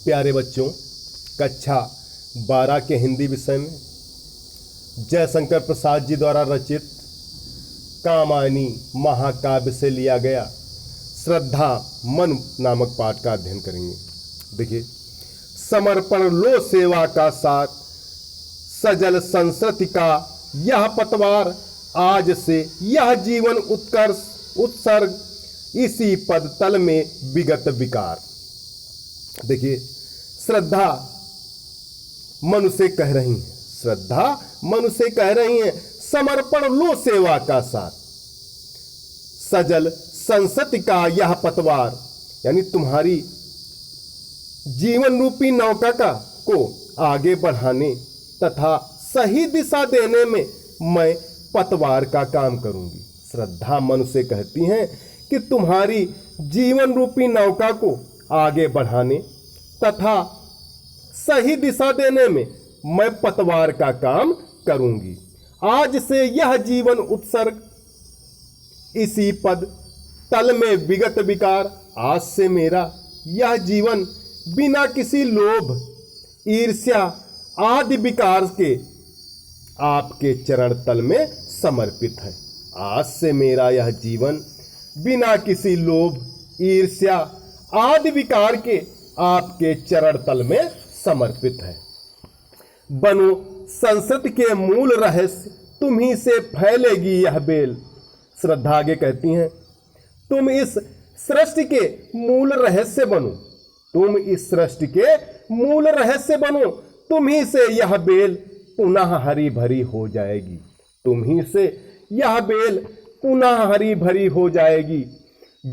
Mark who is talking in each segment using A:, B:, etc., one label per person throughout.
A: प्यारे बच्चों, कक्षा 12 के हिंदी विषय में जयशंकर प्रसाद जी द्वारा रचित कामायनी महाकाव्य से लिया गया श्रद्धा मन नामक पाठ का अध्ययन करेंगे। देखिए, समर्पण लो सेवा का साथ, सजल संस्कृति का यह पतवार, आज से यह जीवन उत्कर्ष उत्सर्ग, इसी पद तल में विगत विकार। देखिए, श्रद्धा मनुष्य कह रही है, श्रद्धा मनुष्य कह रही है, समर्पण लो सेवा का साथ, सजल संसति का यह पतवार, यानी तुम्हारी जीवन रूपी नौका को आगे बढ़ाने तथा सही दिशा देने में मैं पतवार का काम करूंगी। श्रद्धा मनुष्य कहती हैं कि तुम्हारी जीवन रूपी नौका को आगे बढ़ाने तथा सही दिशा देने में मैं पतवार का काम करूंगी। आज से यह जीवन उत्सर्ग, इसी पद तल में विगत विकार। आज से मेरा यह जीवन बिना किसी लोभ, ईर्ष्या आदि विकार के आपके चरण तल में समर्पित है। आज से मेरा यह जीवन बिना किसी लोभ, ईर्ष्या आदि विकार के आपके चरण तल में समर्पित है। बनो संस्कृति के मूल रहस्य, तुम्ही से फैलेगी यह बेल। श्रद्धा आगे कहती हैं, तुम इस सृष्टि के मूल रहस्य बनो, तुम इस सृष्टि के मूल रहस्य बनो, तुम्ही से यह बेल पुनः हरी भरी हो जाएगी। तुम्ही से यह बेल पुनः हरी भरी हो जाएगी।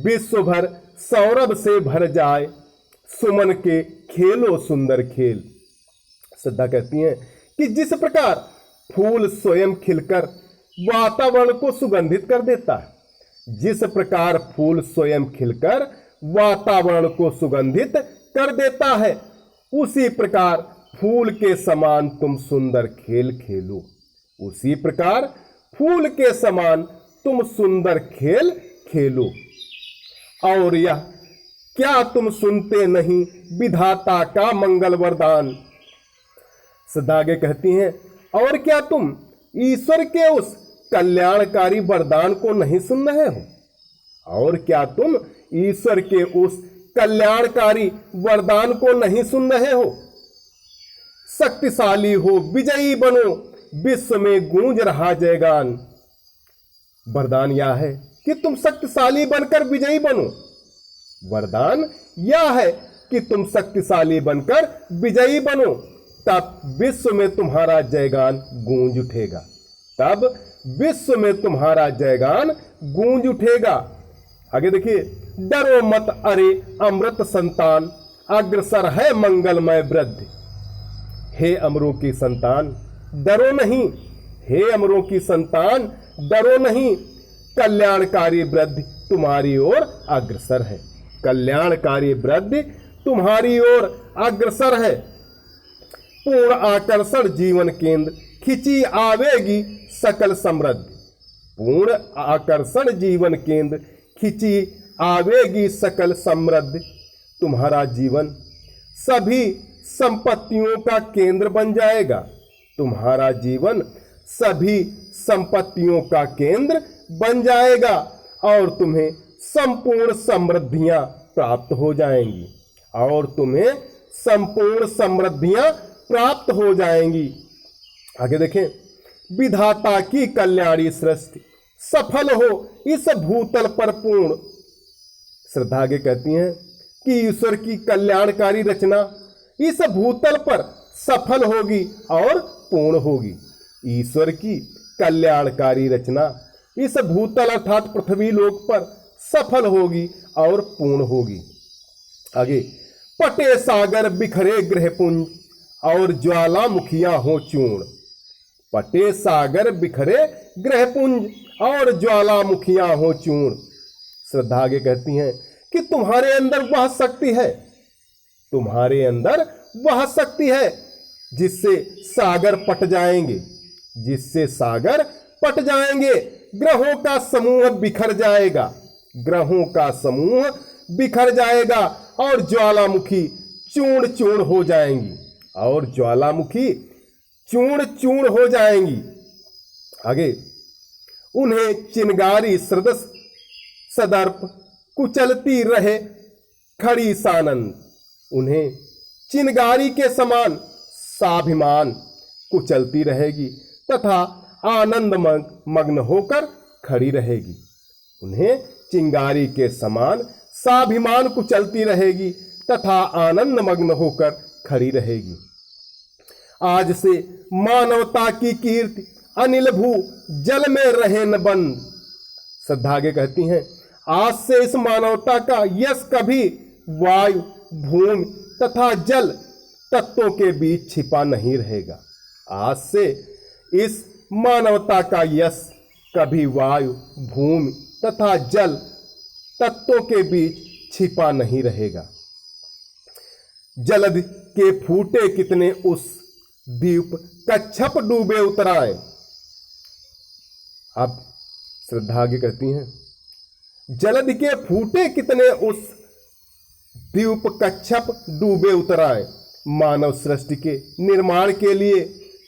A: विश्व भर सौरभ से भर जाए, सुमन के खेलो सुंदर खेल। श्रद्धा कहती हैं कि जिस प्रकार फूल स्वयं खिलकर वातावरण को सुगंधित कर देता है, जिस प्रकार फूल स्वयं खिलकर वातावरण को सुगंधित कर देता है, उसी प्रकार फूल के समान तुम सुंदर खेल खेलो। उसी प्रकार फूल के समान तुम सुंदर खेल खेलो। और यह क्या तुम सुनते नहीं विधाता का मंगल वरदान। श्रद्धा आगे कहती हैं, और क्या तुम ईश्वर के उस कल्याणकारी वरदान को नहीं सुन रहे हो? और क्या तुम ईश्वर के उस कल्याणकारी वरदान को नहीं सुन रहे हो? शक्तिशाली हो, विजयी बनो, विश्व में गूंज रहा जयगान। वरदान यह है कि तुम शक्तिशाली बनकर विजयी बनो। वरदान यह है कि तुम शक्तिशाली बनकर विजयी बनो, तब विश्व में तुम्हारा जयगान गूंज उठेगा। तब विश्व में तुम्हारा जयगान गूंज उठेगा। आगे देखिए, डरो मत अरे अमृत संतान, अग्रसर है मंगलमय वृद्धि। हे अमरों की संतान, डरो नहीं। हे अमरों की संतान, डरो नहीं। कल्याणकारी वृद्धि तुम्हारी ओर अग्रसर है। कल्याणकारी वृद्धि तुम्हारी ओर अग्रसर है। पूर्ण आकर्षण जीवन केंद्र, खिंची आवेगी सकल समृद्धि। पूर्ण आकर्षण जीवन केंद्र, खिंची आवेगी सकल समृद्धि। तुम्हारा जीवन सभी संपत्तियों का केंद्र बन जाएगा। तुम्हारा जीवन सभी संपत्तियों का केंद्र बन जाएगा और तुम्हें संपूर्ण समृद्धियां प्राप्त हो जाएंगी। और तुम्हें संपूर्ण समृद्धियां प्राप्त हो जाएंगी। आगे देखें, विधाता की कल्याणी सृष्टि, सफल हो इस भूतल पर पूर्ण। श्रद्धा आगे कहती हैं कि ईश्वर की कल्याणकारी रचना इस भूतल पर सफल होगी और पूर्ण होगी। ईश्वर की कल्याणकारी रचना इस भूतल अर्थात पृथ्वी लोक पर सफल होगी और पूर्ण होगी। आगे, पटे सागर बिखरे गृहपुंज और ज्वालामुखियां हो चूर्ण। पटे सागर बिखरे गृहपुंज और ज्वालामुखियां हो चूर्ण। श्रद्धा आगे कहती हैं कि तुम्हारे अंदर वह शक्ति है, तुम्हारे अंदर वह शक्ति है जिससे सागर पट जाएंगे, जिससे सागर पट जाएंगे। ग्रहों का समूह बिखर जाएगा, ग्रहों का समूह बिखर जाएगा और ज्वालामुखी चूर्ण चूर्ण हो जाएंगी और ज्वालामुखी चूर्ण चूर्ण हो जाएंगी। आगे, उन्हें चिनगारी सदृश सदर्प कुचलती रहे खड़ी सानंद। उन्हें चिनगारी के समान स्वाभिमान कुचलती रहेगी तथा आनंद मग्न होकर खड़ी रहेगी। उन्हें चिंगारी के समान स्वाभिमान कुचलती रहेगी तथा आनंद मग्न होकर खड़ी रहेगी। आज से मानवता की कीर्ति अनिल भू जल में रहे न बंद। श्रद्धा आगे कहती हैं, आज से इस मानवता का यश कभी वायु, भूमि तथा जल तत्वों के बीच छिपा नहीं रहेगा। आज से इस मानवता का यश कभी वायु, भूमि तथा जल तत्वों के बीच छिपा नहीं रहेगा। जलद के फूटे कितने उस द्वीप कच्छप डूबे उतराए। अब श्रद्धा आगे कहती हैं, जलद के फूटे कितने उस द्वीप कच्छप डूबे उतराए। मानव सृष्टि के निर्माण के लिए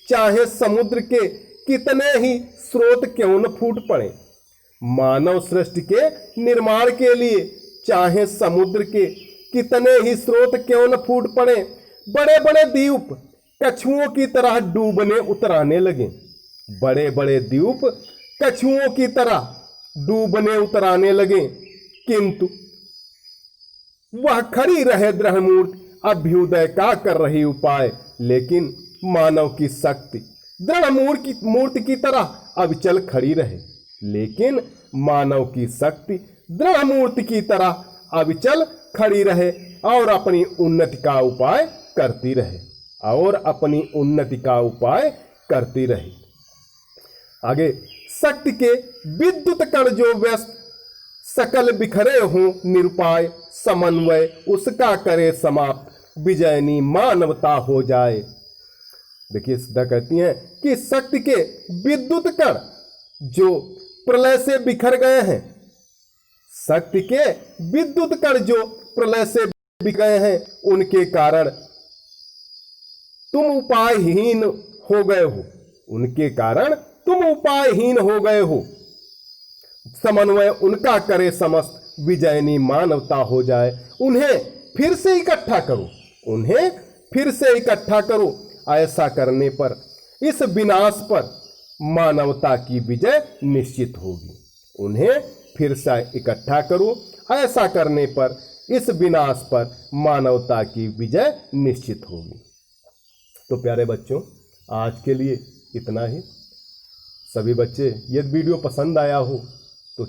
A: चाहे समुद्र के कितने ही स्रोत क्यों न फूट पड़े। मानव सृष्टि के निर्माण के लिए चाहे समुद्र के कितने ही स्रोत क्यों न फूट पड़े, बड़े बड़े द्वीप कछुओं की तरह डूबने उतराने लगे। बड़े बड़े द्वीप कछुओं की तरह डूबने उतराने लगे, किंतु वह खड़ी रहे दृढ़मूर्ति अभ्युदय का कर रही उपाय। लेकिन मानव की शक्ति दृढ़ मूर्ति की तरह अविचल खड़ी रहे। लेकिन मानव की शक्ति दृढ़ मूर्ति की तरह अविचल खड़ी रहे और अपनी उन्नति का उपाय करती रहे और अपनी उन्नति का उपाय करती रहे। आगे, शक्ति के विद्युत कण जो व्यस्त सकल बिखरे हों निरुपाय, समन्वय उसका करे समाप्त, विजयनी मानवता हो जाए। देखिए सीधा कहती हैं कि शक्ति के विद्युत कण जो प्रलय से बिखर गए हैं, शक्ति के विद्युत कण जो प्रलय से बिखर गए हैं, उनके कारण तुम उपायहीन हो गए हो। उनके कारण तुम उपायहीन हो गए हो। समन्वय उनका करे समस्त, विजयनी मानवता हो जाए। उन्हें फिर से इकट्ठा करो, उन्हें फिर से इकट्ठा करो। ऐसा करने पर इस विनाश पर मानवता की विजय निश्चित होगी। उन्हें फिर से इकट्ठा करो, ऐसा करने पर इस विनाश पर मानवता की विजय निश्चित होगी। तो प्यारे बच्चों, आज के लिए इतना ही। सभी बच्चे, यदि वीडियो पसंद आया हो तो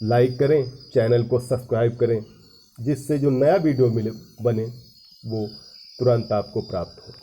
A: लाइक करें, चैनल को सब्सक्राइब करें, जिससे जो नया वीडियो बने वो तुरंत आपको प्राप्त हो।